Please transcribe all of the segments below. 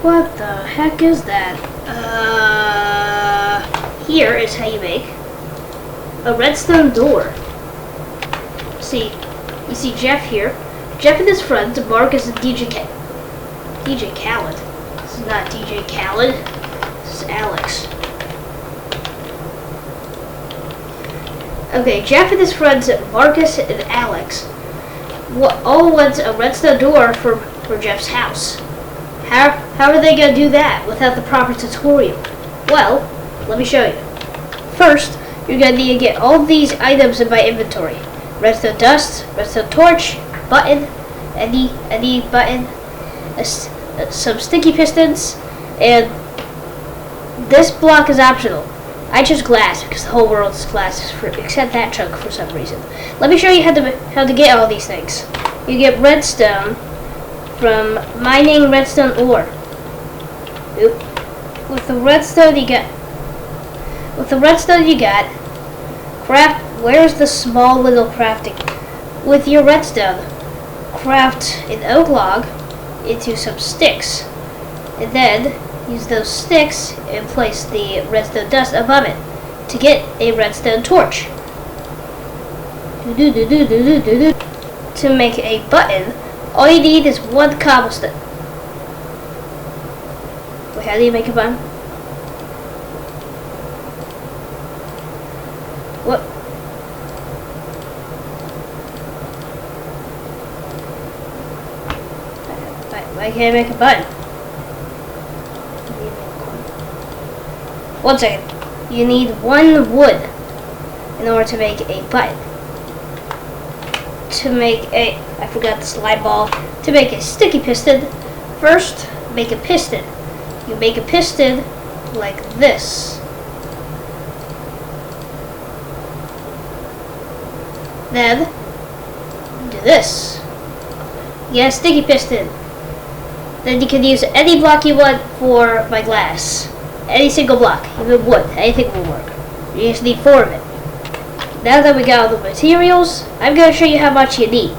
What the heck is that? Here is how you make a redstone door. See, you see Geoff here. Geoff and his friends, Markus and DJ Khaled. This is not DJ Khaled. This is Alix. Okay, Geoff and his friends, Markus and Alix, all want a redstone door for Geoff's house. How are they going to do that without the proper tutorial? Well, let me show you. First, you're going to need to get all these items in my inventory. Redstone dust, redstone torch, button, any button, some sticky pistons, and this block is optional. I chose glass because the whole world is glass except that chunk for some reason. Let me show you how to get all these things. You get redstone from mining redstone ore. With the redstone you got, craft. Where's the small little crafting? With your redstone, craft an oak log into some sticks, and then use those sticks and place the redstone dust above it to get a redstone torch. To make a button, all you need is one cobblestone. Wait, how do you make a button? What? Why can't I make a button? One second. You need one wood in order to make a button. To make a, I forgot the slide ball. To make a sticky piston, first make a piston. You make a piston like this. Then do this. You get a sticky piston. Then you can use any block you want for my glass. Any single block, even wood, anything will work. You just need 4 of it. Now that we got all the materials, I'm going to show you how much you need.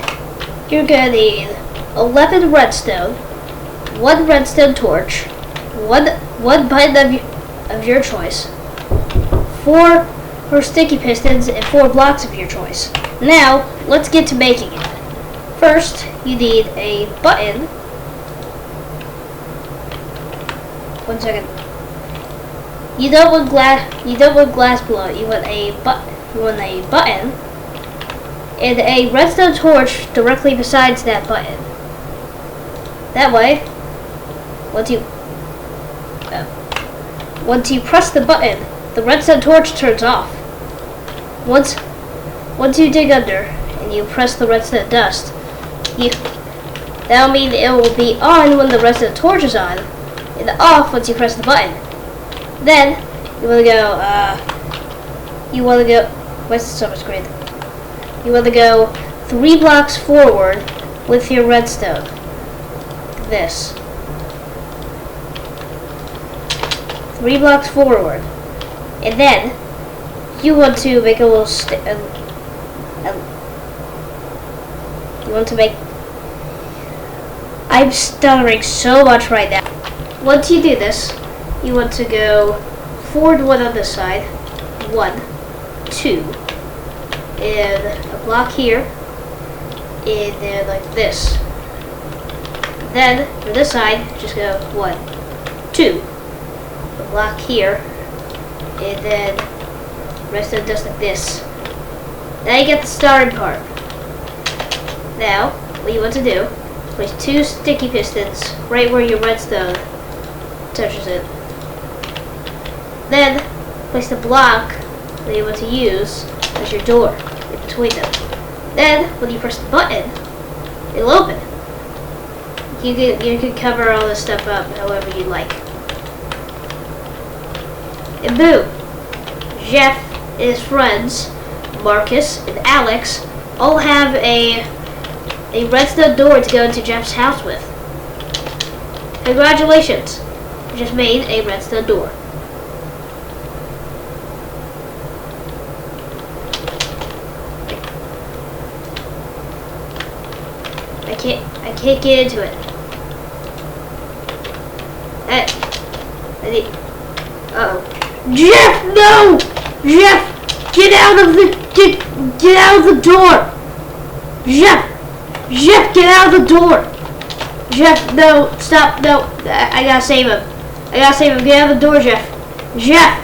You're going to need 11 redstone, 1 redstone torch, one button of your choice, 4 sticky pistons, and 4 blocks of your choice. Now, let's get to making it. First, you need a button. One second. You don't want glass below it. You want a button and a redstone torch directly besides that button. That way, once you press the button, the redstone torch turns off. Once you dig under and you press the redstone dust, that'll mean it will be on when the redstone torch is on, and off once you press the button. Then you want to go. Where's the silver screen? You want to go 3 blocks forward with your redstone. This. 3 blocks forward, and then you want to make a little. You want to make. I'm stuttering so much right now. Once you do this, you want to go forward 1 on this side, 1, 2, and a block here, and then like this. Then for this side, just go 1, 2, a block here, and then rest of it just like this. Now you get the starting part. Now, what you want to do, place 2 sticky pistons right where your redstone touches it. Then, place the block that you want to use as your door in between them. Then, when you press the button, it'll open. You can cover all this stuff up however you like. And boom! Geoff and his friends, Markus and Alix, all have a redstone door to go into Geoff's house with. Congratulations! You just made a redstone door. I can't get into it. I need, Geoff, no! Geoff, get out of the get out of the door! Geoff, get out of the door! Geoff, no, stop, no! I gotta save him. Get out of the door, Geoff. Geoff,